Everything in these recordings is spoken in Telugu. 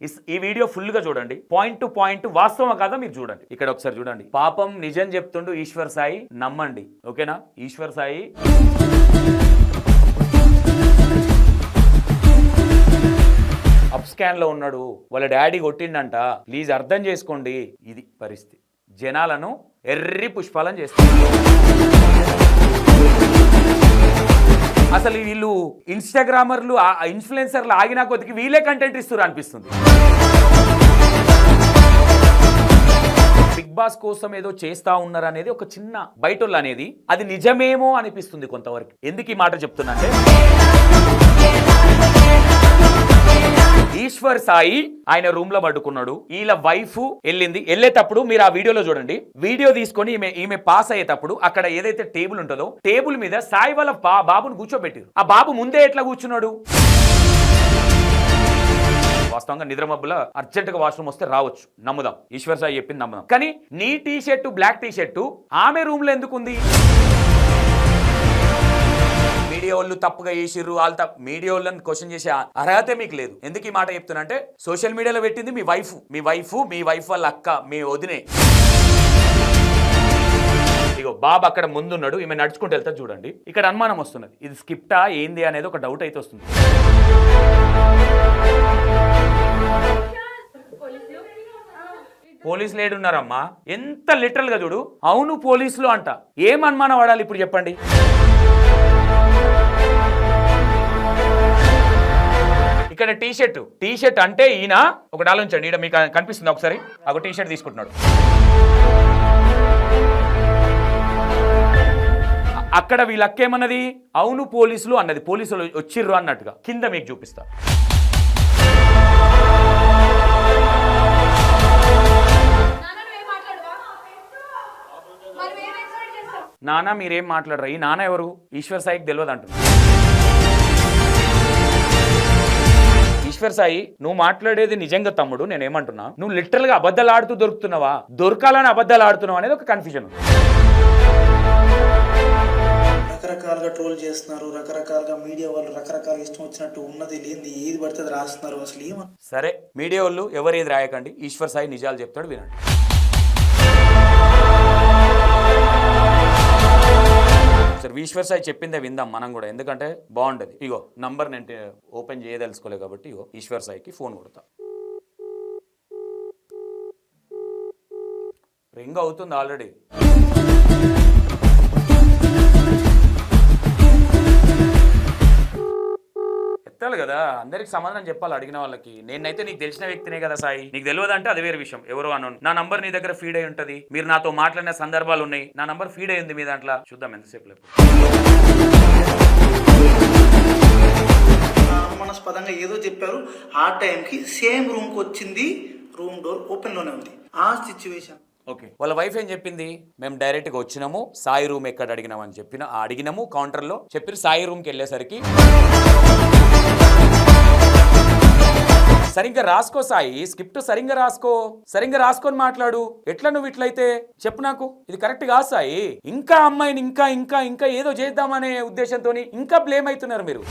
ఈ వీడియో ఫుల్ గా చూడండి, పాయింట్ టు పాయింట్ వాస్తవం కాదా మీరు చూడండి. ఇక్కడ ఒకసారి చూడండి. పాపం నిజం చెప్తుండు ఈశ్వర్ సాయి, నమ్మండి. ఓకేనా? ఈశ్వర్ సాయి అప్ స్కాన్ లో ఉన్నాడు, వాళ్ళ డాడీ కొట్టిండంట, ప్లీజ్ అర్థం చేసుకోండి. ఇది పరిస్థితి. జనాలను ఎర్రి పుష్పాలను చేస్తారు. అసలు వీళ్ళు ఇన్స్టాగ్రామర్లు ఇన్ఫ్లుయెన్సర్లు ఆగినా కొద్దికి వీళ్ళే కంటెంట్ ఇస్తారు అనిపిస్తుంది. బిగ్ బాస్ కోసం ఏదో చేస్తా ఉన్నారు అనేది ఒక చిన్న బయటోళ్ళు అనేది అది నిజమేమో అనిపిస్తుంది కొంతవరకు. ఎందుకు ఈ మాట చెప్తున్నా అంటే ఈశ్వర్ సాయి ఆయన రూమ్ లో పడుకున్నాడు, వీళ్ళ వైఫ్ వెళ్ళింది. వెళ్ళేటప్పుడు మీరు ఆ వీడియోలో చూడండి, వీడియో తీసుకొని ఈమె పాస్ అయ్యేటప్పుడు అక్కడ ఏదైతే టేబుల్ ఉంటుందో టేబుల్ మీద సాయి వాళ్ళ బాబుని కూర్చోబెట్టారు. ఆ బాబు ముందే ఎట్లా కూర్చున్నాడు? వాస్తవంగా నిద్రమబ్బుల అర్జెంటుగా వాష్రూమ్ వస్తే రావచ్చు, నమ్ముదాం. ఈశ్వర్ సాయి చెప్పింది నమ్ముదాం. కానీ నీ T shirt, black T shirt ఆమె రూమ్ లో ఎందుకుంది? మీడియా వాళ్ళు తప్పుగా చేసిర్రు, వాళ్ళ మీడియా వాళ్ళని క్వశ్చన్ చేసే అర్హత మీకు లేదు. ఎందుకు ఈ మాట చెప్తున్నా అంటే సోషల్ మీడియాలో పెట్టింది మీ వైఫ్ వాళ్ళ అక్క, మీ వదినే. ఇగో బాబు అక్కడ ముందున్నాడు, ఈమె నడుచుకుంటూ వెళ్తా చూడండి. ఇక్కడ అనుమానం వస్తున్నది, ఇది స్కిప్టా ఏంది అనేది ఒక డౌట్ అయితే వస్తుంది. పోలీసులు ఏడున్నారమ్మా? ఎంత లిటరల్ గా చూడు. అవును పోలీసులు అంట. ఏం అనుమానం పడాలి ఇప్పుడు చెప్పండి? ఇక్కడ టీ షర్ట్ అంటే ఈయన ఒకటి ఆలోచించండి. ఈడ మీకు కనిపిస్తుంది ఒకసారి, ఒక టీ షర్ట్ తీసుకుంటున్నాడు. అక్కడ వీళ్ళకేమన్నది? అవును పోలీసులు అన్నది, పోలీసులు వచ్చిర్రు అన్నట్టుగా. కింద మీకు చూపిస్తా. నాన్న మీరేం మాట్లాడరా? ఈ నాన్న ఎవరు? ఈశ్వర్ సాయికి తెలియదు అంటున్నా. ఈశ్వర్ సాయి, నువ్వు మాట్లాడేది నిజంగా తమ్ముడు, నేనేమంటున్నా, నువ్వు లిటరల్ గా అబద్ధాలు ఆడుతూ దొరుకుతున్నావా, దొరకాలని అబద్ధాలు ఆడుతున్నావా అనేది ఒక కన్ఫ్యూజన్. రకరకాలుగా ట్రోల్ చేస్తున్నారు, రకరకాలుగా మీడియా వాళ్ళు రకరకాల ఇష్టం వచ్చినట్టు ఉన్నది లేనిది ఏది పడితే అది రాస్తున్నారు. అసలు ఏమన్నా సరే, మీడియా వాళ్ళు ఎవరు ఏది రాయకండి. ఈశ్వర్ సాయి నిజాలు చెప్తాడు, వినండి. సరే, ఈశ్వర్ సాయి చెప్పిందే విందాం మనం కూడా, ఎందుకంటే బాగుంటది. ఇగో నంబర్ నేను ఓపెన్ చేయదలుచుకోలే కాబట్టి ఇగో ఈశ్వర్ సాయికి ఫోన్ కొడతా. రింగ్ అవుతుంది ఆల్రెడీ. ఎత్తాలి కదా, అందరికి సమాధానం చెప్పాలి అడిగిన వాళ్ళకి. నేనైతే నీకు తెలిసిన వ్యక్తినే కదా సాయి, నీకు తెలియదంటే అది వేరే విషయం. ఎవరు అన్నాను, నా నంబర్ నీ దగ్గర ఫీడ్ అయి ఉంటది, మీరు నాతో మాట్లాడిన సందర్భాలు ఉన్నాయి, నా నంబర్ ఫీడ్ అయింది మీ దాంట్లో. చూద్దాం ఎంతసేపు లేదు. అనుమానాస్పదంగా ఏదో చెప్పారు, ఆ టైంకి సేమ్ రూమ్కి వచ్చింది, రూమ్ డోర్ ఓపెన్ లోనే ఉంది. ఆ సిచ్యువేషన్ ఓకే. వాళ్ళ వైఫ్ ఏం చెప్పింది? మేము డైరెక్ట్ గా వచ్చినాము, సాయి రూమ్ ఎక్కడ అడిగినామని అడిగినాము. కౌంటర్ లో చెప్పారు. సాయి రూమ్కి వెళ్ళేసరికి సరిగ్గా రాసుకో సాయి, స్క్రిప్ట్ సరిగ్గా రాసుకొని మాట్లాడు. ఎట్లా నువ్వు ఇట్లయితే చెప్పు నాకు, ఇది కరెక్ట్ కాదు సాయి. ఇంకా అమ్మాయిని ఇంకా ఇంకా ఇంకా ఏదో చేద్దామనే ఉద్దేశంతో ఇంకా బ్లేమ్ అవుతున్నారు మీరు.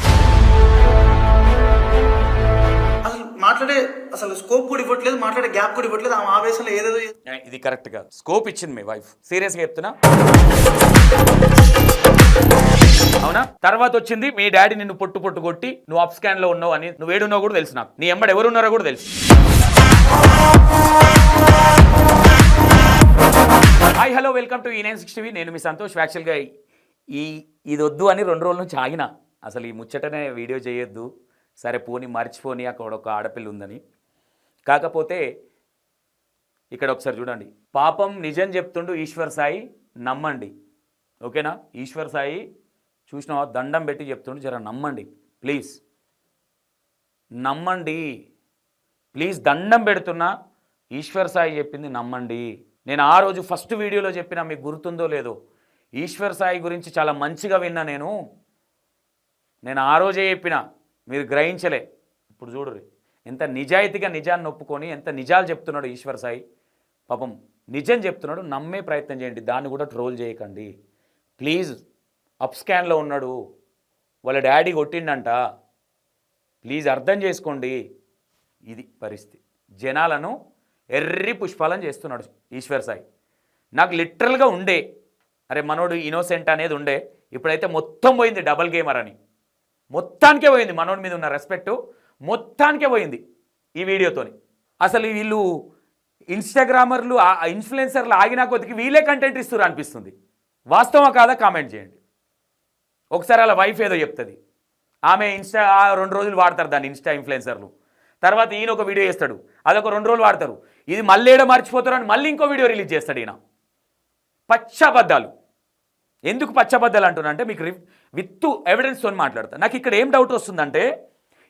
అసలు స్కోప్ కూడా ఇవ్వట్లేదు, మాట్లాడే గ్యాప్ కూడా ఇవ్వట్లేదు. ఆమె ఆవేశంలో ఏదేదో. ఇది కరెక్ట్ గా స్కోప్ ఇచ్చింది మీ వైఫ్, సీరియస్ గా చెప్తున్నా. అవునా? తర్వాత వచ్చింది మీ డాడీ నిన్ను పొట్టు కొట్టి నువ్వు అప్ స్కాన్ లో ఉన్నావు అని, నువ్వు ఏడున్నావు కూడా తెలుసు నాకు, నీ ఎంబడి ఎవరు ఉన్నారో కూడా తెలుసు. Hi hello, welcome to E960. నేను మీ సంతోష్. యాక్చువల్గా ఇది వద్దు అని 2 రోజుల నుంచి ఆగిన, అసలు ఈ ముచ్చటనే వీడియో చేయొద్దు, సరే పోని మర్చిపోని అక్కడ ఒక ఆడపిల్ల ఉందని. కాకపోతే ఇక్కడ ఒకసారి చూడండి, పాపం నిజం చెప్తుండు ఈశ్వర్ సాయి, నమ్మండి. ఓకేనా? ఈశ్వర్ సాయి చూసినా దండం పెట్టి చెప్తుండు, జర నమ్మండి ప్లీజ్, నమ్మండి ప్లీజ్, దండం పెడుతున్నా. ఈశ్వర్ సాయి చెప్పింది నమ్మండి. నేను ఆ రోజు ఫస్ట్ వీడియోలో చెప్పిన, మీకు గుర్తుందో లేదో, ఈశ్వర్ సాయి గురించి చాలా మంచిగా విన్నా నేను ఆ రోజే చెప్పిన, మీరు గ్రహించలే. ఇప్పుడు చూడరు ఎంత నిజాయితీగా నిజాన్ని ఒప్పుకొని ఎంత నిజాలు చెప్తున్నాడు ఈశ్వర్ సాయి. పాపం నిజం చెప్తున్నాడు, నమ్మే ప్రయత్నం చేయండి, దాన్ని కూడా ట్రోల్ చేయకండి ప్లీజ్. అప్ స్కాన్లో ఉన్నాడు, వాళ్ళ డాడీ కొట్టిండంట, ప్లీజ్ అర్థం చేసుకోండి. ఇది పరిస్థితి. జనాలను ఎర్రి పుష్పాలను చేస్తున్నాడు ఈశ్వర్ సాయి. నాకు లిటరల్గా ఉండే అరే మనోడు ఇన్నోసెంట్ అనేది ఉండే, ఇప్పుడైతే మొత్తం పోయింది డబల్ గేమర్ అని. మొత్తానికే పోయింది మనోడి మీద ఉన్న రెస్పెక్ట్ మొత్తానికే పోయింది ఈ వీడియోతోని. అసలు వీళ్ళు ఇన్స్టాగ్రామర్లు ఇన్ఫ్లుయెన్సర్లు ఆగినా కొద్దికి వీళ్ళే కంటెంట్ ఇస్తారు అనిపిస్తుంది. వాస్తవా కాదా కామెంట్ చేయండి. ఒకసారి అలా వైఫ్ ఏదో చెప్తుంది, ఆమె ఇన్స్టా 2 రోజులు వాడతారు దాన్ని ఇన్స్టా ఇన్ఫ్లుయెన్సర్లు, తర్వాత ఈయన ఒక వీడియో చేస్తాడు, అదొక 2 రోజులు వాడతారు, ఇది మళ్ళీ ఏడో మర్చిపోతారు అని మళ్ళీ ఇంకో వీడియో రిలీజ్ చేస్తాడు ఈయన. పచ్చబద్దాలు. ఎందుకు పచ్చబద్దాలు అంటున్నా అంటే మీకు విత్ ఎవిడెన్స్తో మాట్లాడతా. నాకు ఇక్కడ ఏం డౌట్ వస్తుందంటే,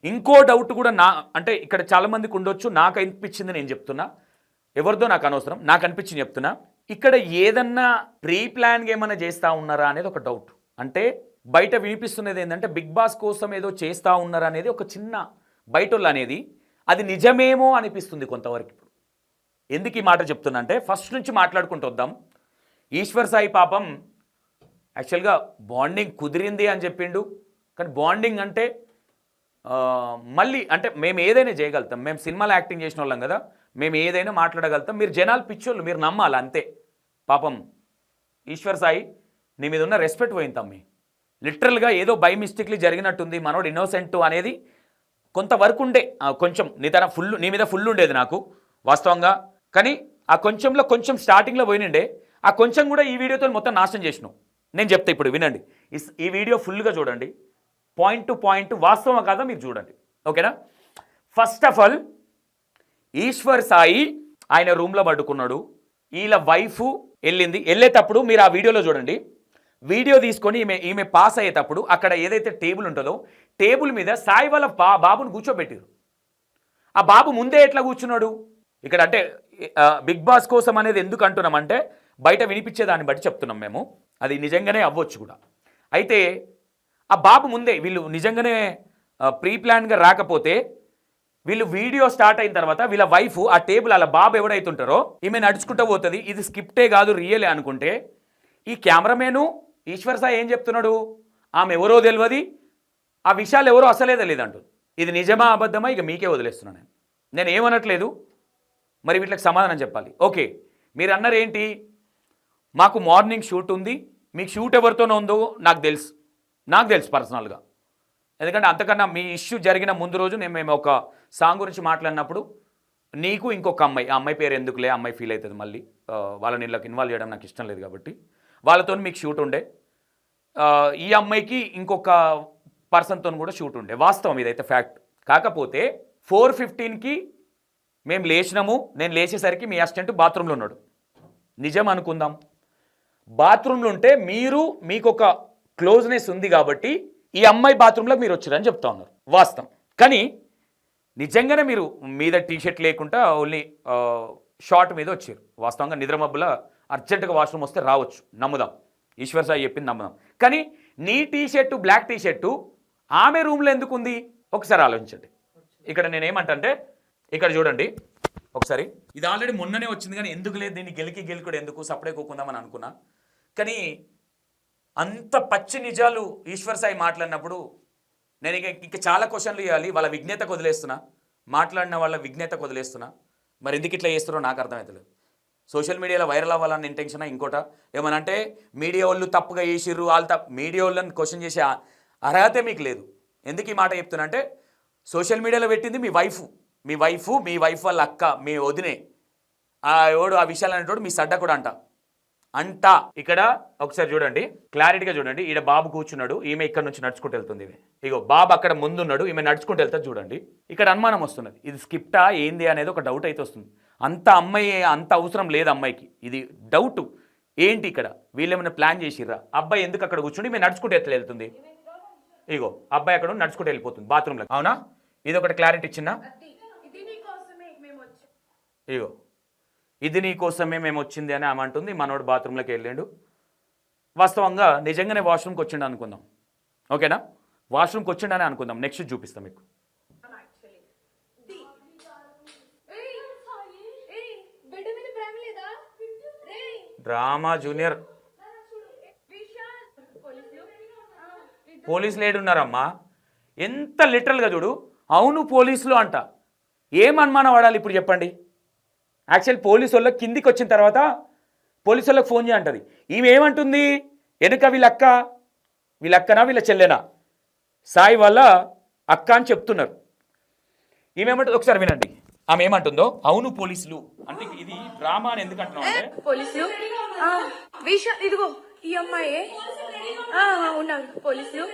ఇంకో డౌట్ కూడా అంటే ఇక్కడ చాలామందికి ఉండొచ్చు, నాకు అనిపించింది నేను చెప్తున్నా, ఎవరిదో నాకు అనవసరం, నాకు అనిపించింది చెప్తున్నా. ఇక్కడ ఏదన్నా ప్రీ ప్లాన్గా ఏమైనా చేస్తూ ఉన్నారా అనేది ఒక డౌట్. అంటే బయట వినిపిస్తున్నది ఏంటంటే బిగ్ బాస్ కోసం ఏదో చేస్తూ ఉన్నారా అనేది ఒక చిన్న బయటోళ్ళు అనేది, అది నిజమేమో అనిపిస్తుంది కొంతవరకు. ఇప్పుడు ఎందుకు ఈ మాట చెప్తున్నా అంటే, ఫస్ట్ నుంచి మాట్లాడుకుంటూ వద్దాం. ఈశ్వర్ సాయి పాపం యాక్చువల్గా బాండింగ్ కుదిరింది అని చెప్పిండు, కానీ బాండింగ్ అంటే మళ్ళీ అంటే మేము ఏదైనా చేయగలుగుతాం, మేము సినిమాలో యాక్టింగ్ చేసిన వాళ్ళం కదా, మేము ఏదైనా మాట్లాడగలుగుతాం, మీరు జనాలు పిచ్చోళ్ళు, మీరు నమ్మాలి అంతే. పాపం ఈశ్వర్ సాయి నీ మీద ఉన్న రెస్పెక్ట్ పోయింది తమ్మి. లిటరల్గా ఏదో బై మిస్టేక్లీ జరిగినట్టుంది, మనోడు ఇన్నోసెంట్ అనేది కొంతవరకు ఉండే, కొంచెం నీ మీద ఫుల్ ఉండేది నాకు వాస్తవంగా. కానీ ఆ కొంచెంలో కొంచెం స్టార్టింగ్లో పోయినండే, ఆ కొంచెం కూడా ఈ వీడియోతో మొత్తం నాశనం చేసినావు. నేను చెప్తా ఇప్పుడు వినండి, ఈ వీడియో ఫుల్గా చూడండి, పాయింట్ టు పాయింట్ వాస్తవం కాదా మీరు చూడండి, ఓకేనా. First of all Eshwar Sai ఆయన రూమ్లో పడుకున్నాడు, వీళ్ళ వైఫ్ వెళ్ళేటప్పుడు మీరు ఆ వీడియోలో చూడండి. వీడియో తీసుకొని ఈమె పాస్ అయ్యేటప్పుడు అక్కడ ఏదైతే టేబుల్ ఉంటుందో టేబుల్ మీద సాయి వాళ్ళ బాబుని కూర్చోబెట్టారు. ఆ బాబు ముందే ఎట్లా కూర్చున్నాడు ఇక్కడ అంటే బిగ్ బాస్ కోసం అనేది ఎందుకు అంటున్నామంటే బయట వినిపించేదాన్ని బట్టి చెప్తున్నాం మేము, అది నిజంగానే అవ్వచ్చు కూడా. అయితే ఆ బాబు ముందే వీళ్ళు నిజంగానే ప్రీ ప్లాన్గా రాకపోతే వీళ్ళు వీడియో స్టార్ట్ అయిన తర్వాత వీళ్ళ వైఫ్ ఆ టేబుల్ అలా బాబు ఎవడైతుంటారో ఈమె నడుచుకుంటూ పోతుంది, ఇది స్క్రిప్టే కాదు రియలే అనుకుంటే, ఈ కెమెరామెను ఈశ్వర్ సాయి ఏం చెప్తున్నాడు, ఆమె ఎవరో తెలియదు, ఆ విషయాలు ఎవరో అసలే తెలియదు. ఇది నిజమా అబద్ధమా ఇక మీకే వదిలేస్తున్నాను నేను ఏమనట్లేదు, మరి వీటికి సమాధానం చెప్పాలి. ఓకే మీరు అన్నారు ఏంటి, మాకు మార్నింగ్ షూట్ ఉంది, మీకు షూట్ ఎవరితోనో ఉందో నాకు తెలుసు పర్సనల్గా, ఎందుకంటే అంతకన్నా మీ ఇష్యూ జరిగిన ముందు రోజు మేము ఒక సాంగ్ గురించి మాట్లాడినప్పుడు నీకు ఇంకొక అమ్మాయి, ఆ అమ్మాయి పేరు ఎందుకులే, అమ్మాయి ఫీల్ అవుతుంది మళ్ళీ, వాళ్ళని ఇళ్ళకి ఇన్వాల్వ్ చేయడం నాకు ఇష్టం లేదు కాబట్టి, వాళ్ళతో మీకు షూట్ ఉండే, ఈ అమ్మాయికి ఇంకొక పర్సన్తో కూడా షూట్ ఉండే, వాస్తవం ఇదైతే ఫ్యాక్ట్. కాకపోతే 4:15కి మేము లేచినాము, నేను లేచేసరికి మీ అసిస్టెంట్ బాత్రూంలో ఉన్నాడు, నిజం అనుకుందాం. బాత్రూంలో ఉంటే మీకు ఒక క్లోజ్నెస్ ఉంది కాబట్టి ఈ అమ్మాయి బాత్రూంలోకి మీరు వచ్చారని చెప్తా ఉన్నారు, వాస్తవం. కానీ నిజంగానే మీరు మీద టీషర్ట్ లేకుండా ఓన్లీ షార్ట్ మీద వచ్చారు, వాస్తవంగా నిద్రమబ్బుల అర్జెంటుగా వాష్రూమ్ వస్తే రావచ్చు, నమ్ముదాం, ఈశ్వర్ సాయి చెప్పింది నమ్ముదాం. కానీ నీ టీషర్టు బ్లాక్ టీషర్టు ఆమె రూమ్లో ఎందుకు ఉంది ఒకసారి ఆలోచించండి. ఇక్కడ నేనేమంటే ఇక్కడ చూడండి ఒకసారి, ఇది ఆల్రెడీ మొన్ననే వచ్చింది కానీ ఎందుకు లేదు దీన్ని గెలుకుడు ఎందుకు సపడే కోకుందామని అనుకున్నా. కానీ అంత పచ్చి నిజాలు ఈశ్వర్ సాయి మాట్లాడినప్పుడు నేను ఇంకా చాలా క్వశ్చన్లు ఇవ్వాలి, వాళ్ళ విజ్ఞతకు వదిలేస్తున్నా, మాట్లాడిన వాళ్ళ విజ్ఞతకు వదిలేస్తున్నా. మరి ఎందుకు ఇట్లా చేస్తున్నారో నాకు అర్థమవుతలేదు. సోషల్ మీడియాలో వైరల్ అవ్వాలన్న ఇంటెన్షనా ఇంకోట ఏమనంటే మీడియా వాళ్ళు తప్పుగా చేసిర్రు, వాళ్ళు మీడియా వాళ్ళని క్వశ్చన్ చేసే అర్హతే మీకు లేదు. ఎందుకు ఈ మాట చెప్తున్నా అంటే సోషల్ మీడియాలో పెట్టింది మీ వైఫ్ వాళ్ళ అక్క, మీ వదినే, ఎవడు ఆ విషయాలు అనేటోడు మీ సడ్డ కూడా అంట. ఇక్కడ ఒకసారి చూడండి, క్లారిటీగా చూడండి. ఈడ బాబు కూర్చున్నాడు, ఈమె ఇక్కడ నుంచి నడుచుకుంటూ వెళ్తుంది. ఇగో బాబు అక్కడ ముందున్నాడు, ఈమె నడుచుకుంటూ వెళ్తుంది చూడండి. ఇక్కడ అనుమానం వస్తున్నది, ఇది స్క్రిప్టా ఏంది అనేది ఒక డౌట్ అయితే వస్తుంది. అంత అవసరం లేదు అమ్మాయికి, ఇది డౌట్ ఏంటి ఇక్కడ వీళ్ళు ఏమైనా ప్లాన్ చేసిర్రా, అబ్బాయి ఎందుకు అక్కడ కూర్చుండి ఈమె నడుచుకుంటూ ఎట్లా వెళ్తుంది, ఇగో అబ్బాయి అక్కడ నడుచుకుంటూ వెళ్ళిపోతుంది బాత్రూంలో, అవునా? ఇది ఒకటి క్లారిటీ ఇచ్చిందా, ఇగో ఇది నీ కోసమే మేము వచ్చింది అని ఆమె అంటుంది. మనోడు బాత్రూంలోకి వెళ్ళాడు, వాస్తవంగా నిజంగానే వాష్రూమ్కి వచ్చిండు అనుకుందాం, ఓకేనా, వాష్రూమ్కి వచ్చిండని అనుకుందాం. నెక్స్ట్ చూపిస్తాం మీకు. డ్రామా జూనియర్ పోలీసులు ఏడున్నారమ్మా, ఎంత లిటరల్గా చూడు, అవును పోలీసులు అంట. ఏం అనుమానం పడాలి ఇప్పుడు చెప్పండి? యాక్చువల్ పోలీసు వాళ్ళకి కిందికి వచ్చిన తర్వాత పోలీసు వాళ్ళకి ఫోన్ చేయంటది. ఈమె ఏమంటుంది? వెనుక వీళ్ళక్కనా వీళ్ళ చెల్లెనా సాయి వాళ్ళ అక్క అని చెప్తున్నారు. ఈమె ఏమంటుంది ఒకసారి వినండి. ఆమె ఏమంటుందో. అవును పోలీసులు అంటే ఇది డ్రామా అని ఎందుకు అంటున్నావు అంటే పోలీసులు ఇదిగో ఈ అమ్మాయి ఉన్నారు పోలీసులు.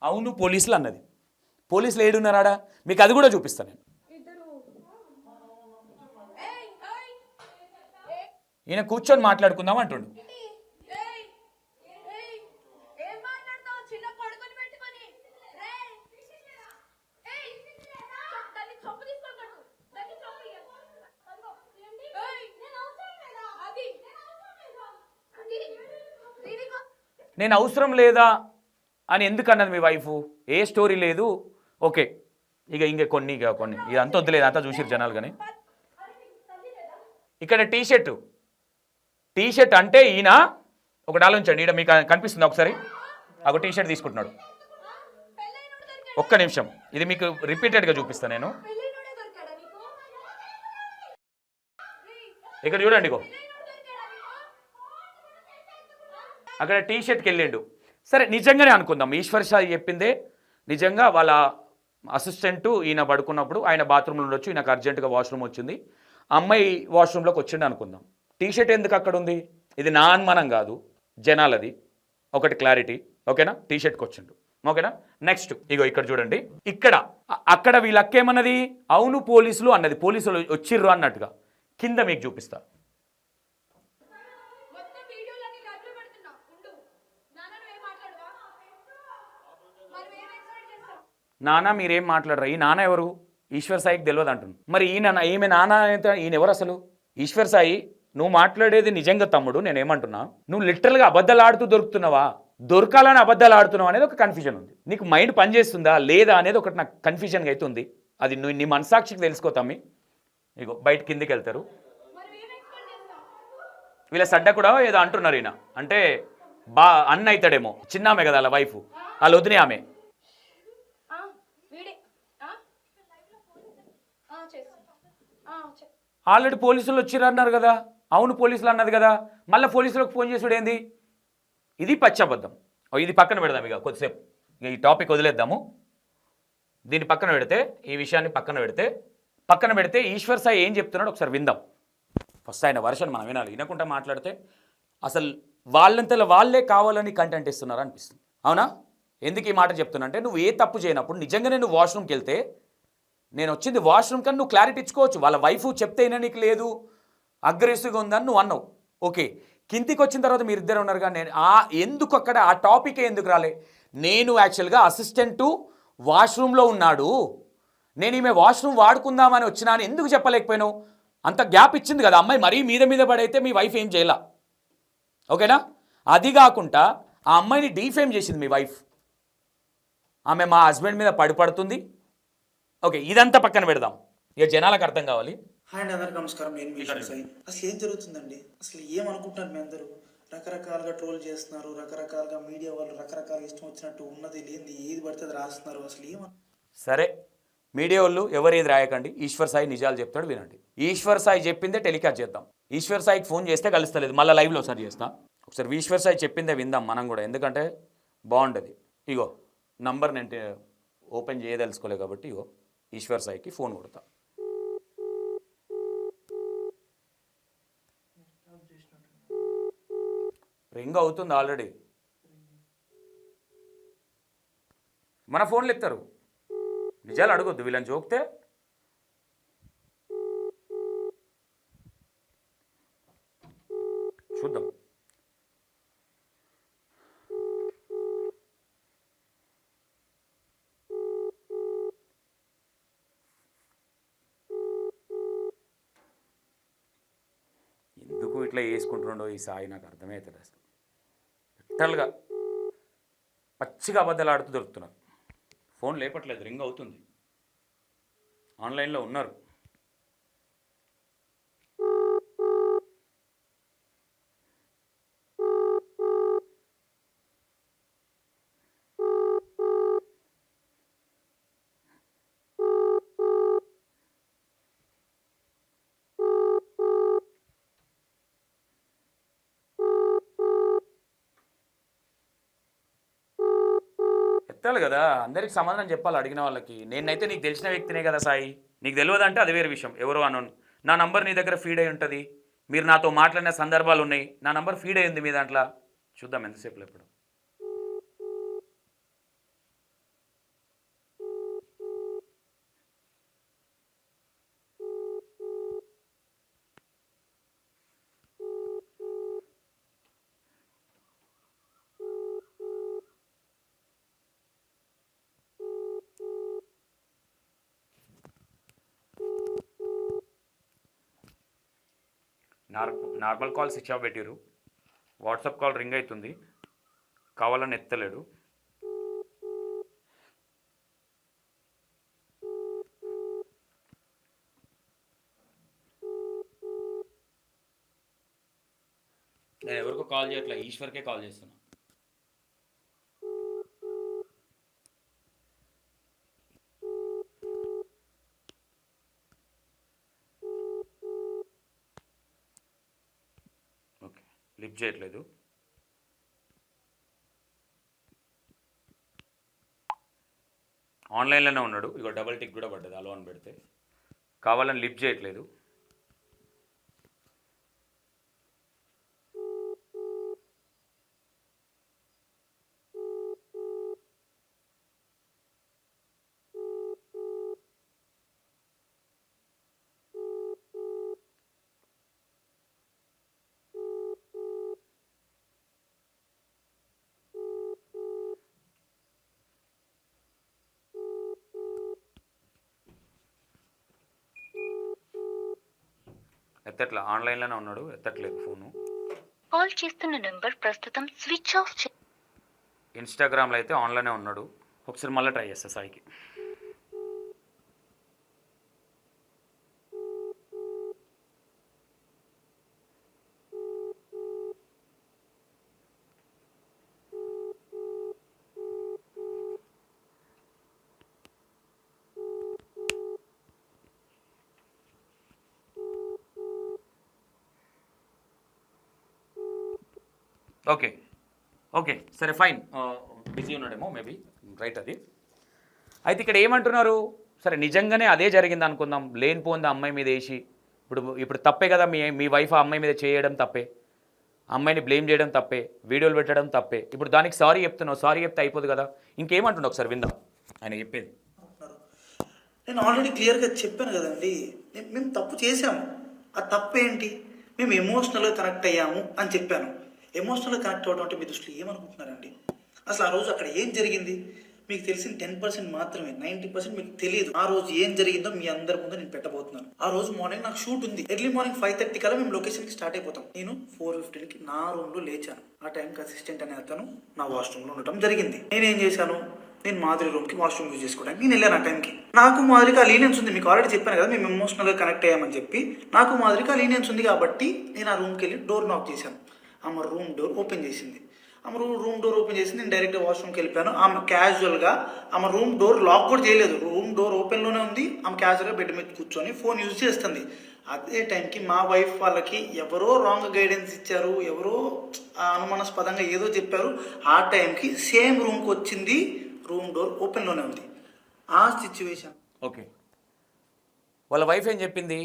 అవును పోలీసులు అన్నది. పోలీసులు ఏడున్నారాడా మీకు అది కూడా చూపిస్తాను నేను. ఈయన కూర్చొని మాట్లాడుకుందాం అంటుండు. నేను అవసరం లేదా అని ఎందుకు అన్నది మీ వైఫ్? ఏ స్టోరీ లేదు. ఓకే ఇక కొన్ని ఇదంతా వద్దులేదు, అంతా చూసిరు జనాలు. కానీ ఇక్కడ టీషర్ట్ అంటే ఈయన ఒకటి ఆలోచించండి. ఈడ మీకు కనిపిస్తుంది ఒకసారి. ఒక టీషర్ట్ తీసుకుంటున్నాడు. ఒక్క నిమిషం, ఇది మీకు రిపీటెడ్గా చూపిస్తాను నేను. ఇక్కడ చూడండి, ఇగో అక్కడ టీషర్ట్కి వెళ్ళిండు. సరే నిజంగానే అనుకుందాం ఈశ్వర్ సాయి చెప్పిందే నిజంగా. వాళ్ళ అసిస్టెంటు ఈయన పడుకున్నప్పుడు ఆయన బాత్రూంలో ఉండొచ్చు, ఈయనకు అర్జెంటుగా వాష్రూమ్ వచ్చింది, అమ్మాయి వాష్రూమ్లోకి వచ్చిండు అనుకుందాం. టీషర్ట్ ఎందుకు అక్కడ ఉంది? ఇది నా అనుమానం కాదు, జనాలది. ఒకటి క్లారిటీ, ఓకేనా? టీషర్ట్కి వచ్చిండు, ఓకేనా? నెక్స్ట్ ఇగో ఇక్కడ చూడండి. అక్కడ వీళ్ళక్కేమన్నది? అవును పోలీసులు అన్నది. పోలీసులు వచ్చిర్రు అన్నట్టుగా. కింద మీకు చూపిస్తా. నాన్న మీరేం మాట్లాడరా? ఈ నాన్న ఎవరు? ఈశ్వర్ సాయికి తెలియదు అంటున్నాను. మరి ఈమె నాన్న అయితే ఈయన ఎవరు అసలు? ఈశ్వర్ సాయి నువ్వు మాట్లాడేది నిజంగా తమ్ముడు, నేనేమంటున్నా, నువ్వు లిటరల్గా అబద్ధాలు ఆడుతూ దొరుకుతున్నావా, దొరకాలని అబద్ధాలు ఆడుతున్నావు అనేది ఒక కన్ఫ్యూజన్ ఉంది. నీకు మైండ్ పనిచేస్తుందా లేదా అనేది ఒకటి నాకు కన్ఫ్యూజన్గా అయితే ఉంది. అది నువ్వు నీ మనసాక్షికి తెలుసుకో తమ్మి. ఇగో బయట కిందికి వెళ్తారు. వీళ్ళ సడ్డ కూడా ఏదో అంటున్నారు. ఈయన అంటే అన్న అవుతాడేమో, చిన్నామే కదా వాళ్ళ వైఫ్, వాళ్ళ వదినే ఆమె. ఆల్రెడీ పోలీసులు వచ్చిర్రు అన్నారు కదా, అవును పోలీసులు అన్నది కదా, మళ్ళీ పోలీసులకు ఫోన్ చేసుడు ఏంది? ఇది పచ్చబద్ధం. ఇది పక్కన పెడదాం ఇక కొద్దిసేపు. ఈ టాపిక్ వదిలేద్దాము. దీన్ని పక్కన పెడితే, ఈ విషయాన్ని పక్కన పెడితే ఈశ్వర్ సాయి ఏం చెప్తున్నాడు ఒకసారి విందాం. ఫస్ట్ ఆయన వర్షన్ మనం వినాలి. వినకుండా మాట్లాడితే అసలు వాళ్ళంతలో వాళ్ళే కావాలని కంటెంట్ ఇస్తున్నారు అనిపిస్తుంది. అవునా? ఎందుకు ఈ మాట చెప్తున్నా అంటే, నువ్వు ఏ తప్పు చేయనప్పుడు నిజంగానే నువ్వు వాష్రూమ్కి వెళ్తే, నేను వచ్చింది వాష్రూమ్ కానీ నువ్వు క్లారిటీ ఇచ్చుకోవచ్చు. వాళ్ళ వైఫ్ చెప్తే అయినా నీకు లేదు, అగ్రెసివ్గా ఉందని నువ్వు అన్నావు. ఓకే, కిందికి వచ్చిన తర్వాత మీరు ఇద్దరు ఉన్నారు. కానీ నేను ఎందుకు అక్కడ ఆ టాపికే ఎందుకు రాలే? నేను యాక్చువల్గా అసిస్టెంటు వాష్రూమ్లో ఉన్నాడు, నేను ఈమె వాష్రూమ్ వాడుకుందామని వచ్చినా అని ఎందుకు చెప్పలేకపోయినావు? అంత గ్యాప్ ఇచ్చింది కదా అమ్మాయి, మరీ మీద పడైతే మీ వైఫ్ ఏం చేయాల, ఓకేనా? అది కాకుండా ఆ అమ్మాయిని డీఫేమ్ చేసింది మీ వైఫ్. ఆమె మా హస్బెండ్ మీద పడుతుంది. ఓకే, ఇదంతా పక్కన పెడదాం, ఇక జనాలకు అర్థం కావాలి. హాయ్ అండి, అందరికీ నమస్కారం. నేను ఈశ్వర్ సాయి. అసలు ఏం జరుగుతుందండి? అసలు ఏమనుకుంటున్నారు మీ అందరూ? రకరకాలుగా ట్రోల్ చేస్తున్నారు, రకరకాలుగా మీడియా వాళ్ళు రకరకాల ఇష్టం వచ్చినట్టు ఉన్నది లేనిది ఏది పడితే అది రాస్తున్నారు. అసలు సరే, మీడియా వాళ్ళు ఎవరు ఏది రాయకండి. ఈశ్వర్ సాయి నిజాలు చెప్తాడు, వినండి. ఈశ్వర్ సాయి చెప్పిందే టెలికాస్ట్ చేద్దాం. ఈశ్వర్ సాయికి ఫోన్ చేస్తే కలుస్తలేదు, మళ్ళీ లైవ్లో ఒకసారి చేస్తా. ఒకసారి ఈశ్వర్ సాయి చెప్పిందే విందాం మనం కూడా, ఎందుకంటే బాగుంటుంది. ఇగో నంబర్ నేను ఓపెన్ చేయదలుచుకోలేదు కాబట్టి ఇగో ఈశ్వర్ సాయికి ఫోన్ కొడతా. రింగ్ అవుతుంది ఆల్రెడీ. మన ఫోన్లు ఎత్తారు, నిజాలు అడగొద్దు వీళ్ళని చూపితే. చూద్దాం. ఎందుకు ఇట్లా వేసుకుంటుండో ఈ సాయి నాకు అర్థమవుతుంది. అసలు లిటరల్గా పచ్చిగా అబద్ధాలు ఆడుతూ దొరుకుతున్నారు. ఫోన్ లేపట్లేదు, రింగ్ అవుతుంది, ఆన్లైన్లో ఉన్నారు. ఎత్తాలి కదా, అందరికి సమాధానం చెప్పాలి అడిగిన వాళ్ళకి. నేనైతే నీకు తెలిసిన వ్యక్తినే కదా సాయి, నీకు తెలియదంటే అది వేరే విషయం, ఎవరో అనోను. నా నంబర్ నీ దగ్గర ఫీడ్ అయి ఉంటుంది, మీరు నాతో మాట్లాడిన సందర్భాలు ఉన్నాయి, నా నంబర్ ఫీడ్ అయ్యింది మీ దాంట్లో. చూద్దాం ఎంతసేపులో ఇప్పుడు. నార్మల్ కాల్ స్విచ్ ఆఫ్ పెట్టిరు, వాట్సాప్ కాల్ రింగ్ అవుతుంది, కావాలని ఎత్తలేడు. నేను ఎవరికో కాల్ చేయట్లే, ఈశ్వర్కే కాల్ చేస్తున్నా. ఓకే, లిఫ్ట్ చేయట్లేదు. ఆన్లైన్లోనే ఉన్నాడు, ఇగో డబల్ టిక్ కూడా పడ్డది అలో అని పెడితే. కావాలని లిఫ్ట్ చేయట్లేదు. ఎత్తట్లా, ఆన్లైన్లోనే ఉన్నాడు, ఎత్తట్లేదు ఫోను. కాల్ చేస్తున్న నెంబర్ ప్రస్తుతం స్విచ్ ఆఫ్. ఇన్స్టాగ్రామ్లో అయితే ఆన్లోనే ఉన్నాడు. ఒకసారి మళ్ళీ ట్రై చేస్తా సాయికి. ఓకే ఓకే సరే ఫైన్, బిజీ ఉన్నాడేమో మేబీ, రైట్. అది అయితే ఇక్కడ ఏమంటున్నారు, సరే నిజంగానే అదే జరిగింది అనుకుందాం, లేనిపోంది అమ్మాయి మీద వేసి, ఇప్పుడు తప్పే కదా, మీ వైఫ్ ఆ అమ్మాయి మీద చేయడం తప్పే, అమ్మాయిని బ్లేమ్ చేయడం తప్పే, వీడియోలు పెట్టడం తప్పే. ఇప్పుడు దానికి సారీ చెప్తున్నావు, సారీ చెప్తే అయిపోదు కదా, ఇంకేమంటున్నావు ఒకసారి విందాం ఆయన చెప్పేది. నేను ఆల్రెడీ క్లియర్గా చెప్పాను కదండి, మేము తప్పు చేసాము. ఆ తప్పు ఏంటి, మేము ఎమోషనల్గా కనెక్ట్ అయ్యాము అని చెప్పాను. ఎమోషనల్గా కనెక్ట్ అవ్వడం అంటే మీ దృష్టిలో ఏమనుకుంటున్నారండి? అసలు ఆ రోజు అక్కడ ఏం జరిగింది మీకు తెలిసిన 10% మాత్రమే, 90% మీకు తెలియదు. ఆ రోజు ఏం జరిగిందో మీ అందరి ముందు నేను పెట్టబోతున్నాను. ఆ రోజు మార్నింగ్ నాకు షూట్ ఉంది, ఎర్లీ మార్నింగ్ 5:30 కల్లా మేము లొకేషన్కి స్టార్ట్ అయిపోతాం. నేను 4:15కి నా రూమ్లో లేచాను. ఆ టైంకి అసిస్టెంట్ అనే అతను నా వాష్రూమ్లో ఉండటం జరిగింది. నేనేం చేశాను, నేను మాధురి రూమ్కి వాష్రూమ్ యూజ్ చేసుకోవడానికి నేను వెళ్ళాను. ఆ టైంకి నాకు మాధురికి ఆ లీనియన్స్ ఉంది, మీకు ఆల్రెడీ చెప్పాను కదా మేము ఎమోషనల్గా కనెక్ట్ అయ్యామని చెప్పి. నాకు మాధురికి ఆ లీనియన్స్ ఉంది కాబట్టి నేను ఆ రూమ్కి వెళ్ళి డోర్ నాక్ చేశాను. ఆమె రూమ్ డోర్ ఓపెన్ చేసింది. ఆమె రూమ్ డోర్ ఓపెన్ చేసి నేను డైరెక్ట్గా వాష్రూమ్కి వెళ్ళిపోయాను. ఆమె క్యాజువల్గా ఆమె రూమ్ డోర్ లాక్ కూడా చేయలేదు, రూమ్ డోర్ ఓపెన్లోనే ఉంది. ఆమె క్యాజువల్గా బెడ్ మీద కూర్చొని ఫోన్ యూజ్ చేస్తుంది. అదే టైంకి మా వైఫ్ వాళ్ళకి ఎవరో రాంగ్ గైడెన్స్ ఇచ్చారు, ఎవరో అనుమానాస్పదంగా ఏదో చెప్పారు. ఆ టైంకి సేమ్ రూమ్కి వచ్చింది, రూమ్ డోర్ ఓపెన్లోనే ఉంది. ఆ సిచ్యువేషన్. ఓకే, వాళ్ళ వైఫ్ ఏం చెప్పింది,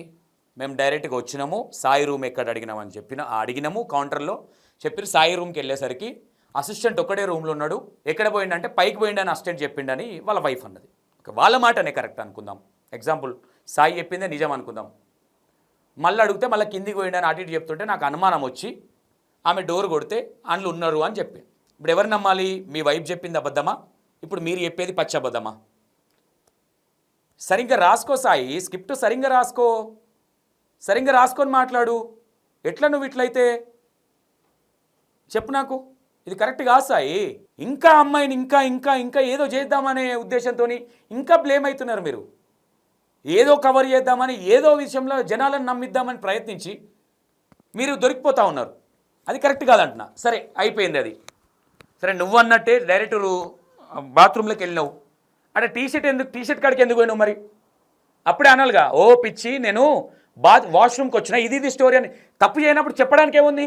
మేము డైరెక్ట్గా వచ్చినాము, సాయి రూమ్ ఎక్కడ అడిగినామని అడిగినాము, కౌంటర్లో చెప్పి సాయి రూమ్కి వెళ్ళేసరికి అసిస్టెంట్ ఒక్కడే రూమ్లో ఉన్నాడు, ఎక్కడ పోయిండంటే పైకి పోయిండని అసిస్టెంట్ చెప్పిండని వాళ్ళ వైఫ్ అన్నది. ఓకే, వాళ్ళ మాటనే కరెక్ట్ అనుకుందాం, ఎగ్జాంపుల్ సాయి చెప్పిందే నిజం అనుకుందాం. మళ్ళీ అడిగితే మళ్ళీ కిందికి పోయిండని అటు ఇటు చెప్తుంటే నాకు అనుమానం వచ్చి ఆమె డోర్ కొడితే అందులో ఉన్నారు అని చెప్పి. ఇప్పుడు ఎవరు నమ్మాలి, మీ వైఫ్ చెప్పింది అబద్ధమా, ఇప్పుడు మీరు చెప్పేది పచ్చి అబద్ధమా? సరిగ్గా రాసుకో సాయి, స్క్రిప్ట్ సరిగ్గా రాసుకో, సరిగ్గా రాసుకొని మాట్లాడు. ఎట్లా నువ్వు ఇట్లయితే చెప్పు నాకు, ఇది కరెక్ట్ కాదు సాయి. ఇంకా అమ్మాయిని ఇంకా ఇంకా ఇంకా ఏదో చేద్దామనే ఉద్దేశంతో ఇంకా బ్లేమ్ అవుతున్నారు మీరు. ఏదో కవర్ చేద్దామని, ఏదో విషయంలో జనాలను నమ్మిద్దామని ప్రయత్నించి మీరు దొరికిపోతూ ఉన్నారు. అది కరెక్ట్ కాదంటున్నా. సరే అయిపోయింది అది. సరే నువ్వు అన్నట్టే డైరెక్ట్ బాత్రూంలోకి వెళ్ళినావు, అంటే టీషర్ట్ కాడికి ఎందుకు పోయినావు మరి? అప్పుడే అనాలిగా, ఓ పిచ్చి నేను వాష్రూమ్కి వచ్చిన ఇది స్టోరీ అని. తప్పు చేయనప్పుడు చెప్పడానికి ఏముంది,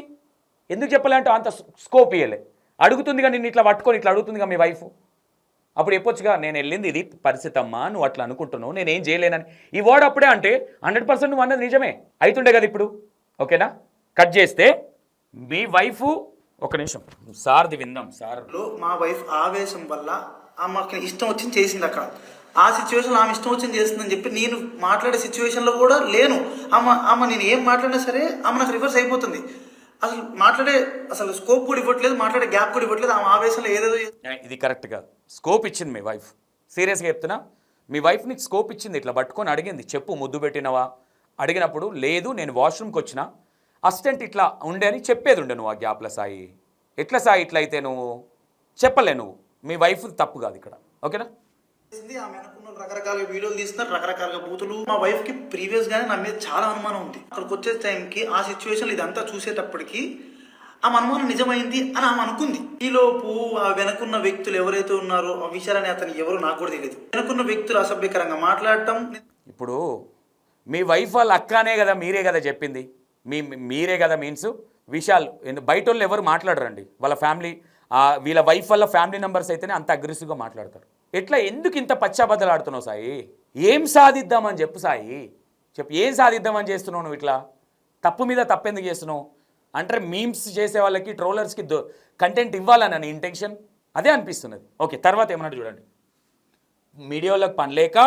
ఎందుకు చెప్పాలంటే అంత స్కోప్ ఇవ్వలే. అడుగుతుందిగా నిన్ను ఇట్లా పట్టుకొని ఇట్లా అడుగుతుందిగా మీ వైఫ్, అప్పుడు చెప్పొచ్చుగా నేను వెళ్ళింది ఇది పరిస్థితి అమ్మా, నువ్వు అట్లా అనుకుంటున్నావు, నేనేం చేయలేనని. ఈ వర్డ్ అప్పుడే అంటే 100% నువ్వు అన్నది నిజమే అవుతుండే కదా ఇప్పుడు. ఓకేనా, కట్ చేస్తే మీ వైఫ్, ఒక నిమిషం సార్ది విందాం. సార్ మా వైఫ్ ఆవేశం వల్ల ఆమెకి ఇష్టం వచ్చింది చేసింది అక్కడ. ఆ సిచ్యువేషన్లో ఆమె ఇష్టం వచ్చింది చేస్తుందని చెప్పి నేను మాట్లాడే సిచ్యువేషన్లో కూడా లేను. ఆమె నేను ఏం మాట్లాడినా సరే ఆమె నాకు రివర్స్ అయిపోతుంది. అసలు స్కోప్ కూడా ఇవ్వట్లేదు, మాట్లాడే గ్యాప్ కూడా ఇవ్వట్లేదు. ఆమె ఆవేశంలో ఏదేదో. ఇది కరెక్ట్ కాదు. స్కోప్ ఇచ్చింది మీ వైఫ్, సీరియస్గా చెప్తున్నా. మీ వైఫ్ నీకు స్కోప్ ఇచ్చింది, ఇట్లా పట్టుకొని అడిగింది, చెప్పు ముద్దు పెట్టినవా అడిగినప్పుడు లేదు నేను వాష్రూమ్కి వచ్చిన అసిస్టెంట్ ఇట్లా ఉండే అని చెప్పేది ఉండే. నువ్వు ఆ గ్యాప్లో సాయి ఎట్లా సాయి ఇట్లా అయితే నువ్వు చెప్పలే, నువ్వు మీ వైఫ్ తప్పు కాదు ఇక్కడ. ఓకేనా, ఆమె అనుకున్న రకరకాల వీడియోలు తీస్తున్నారు, రకరకాల బూతులు. మా వైఫ్ కి ప్రీవియస్ గానే నా మీద చాలా అనుమానం ఉంది. అక్కడికి వచ్చే టైంకి ఆ సిచ్యువేషన్ ఇదంతా చూసేటప్పటికి ఆమె అనుమానం నిజమైంది అని ఆమె అనుకుంది. ఈలోపు ఆ వెనకున్న వ్యక్తులు ఎవరైతే ఉన్నారో ఆ విషయాలని అతను ఎవరో నాకు కూడా తెలియదు. వెనకున్న వ్యక్తులు అసభ్యకరంగా మాట్లాడటం. ఇప్పుడు మీ వైఫ్ వాళ్ళ అక్కనే కదా, మీరే కదా చెప్పింది, మీరే కదా మీన్స్ విషయాలు బయట వాళ్ళు ఎవరు మాట్లాడరండి. వాళ్ళ ఫ్యామిలీ వీళ్ళ వైఫ్ వాళ్ళ ఫ్యామిలీ మెంబర్స్ అయితేనే అంత అగ్రెసివ్గా మాట్లాడతారు. ఎట్లా ఎందుకు ఇంత పచ్చాబద్దలు ఆడుతున్నావు సాయి? ఏం సాధిద్దామని చెప్పు సాయి, చెప్పు ఏం సాధిద్దామని చేస్తున్నావు నువ్వు? ఇట్లా తప్పు మీద తప్పు ఎందుకు చేస్తున్నావు అంటే మీమ్స్ చేసే వాళ్ళకి ట్రోలర్స్కి కంటెంట్ ఇవ్వాలని నీ ఇంటెన్షన్ అదే అనిపిస్తున్నది. ఓకే, తర్వాత ఏమన్నాడు చూడండి. మీడియాలోకి పని లేక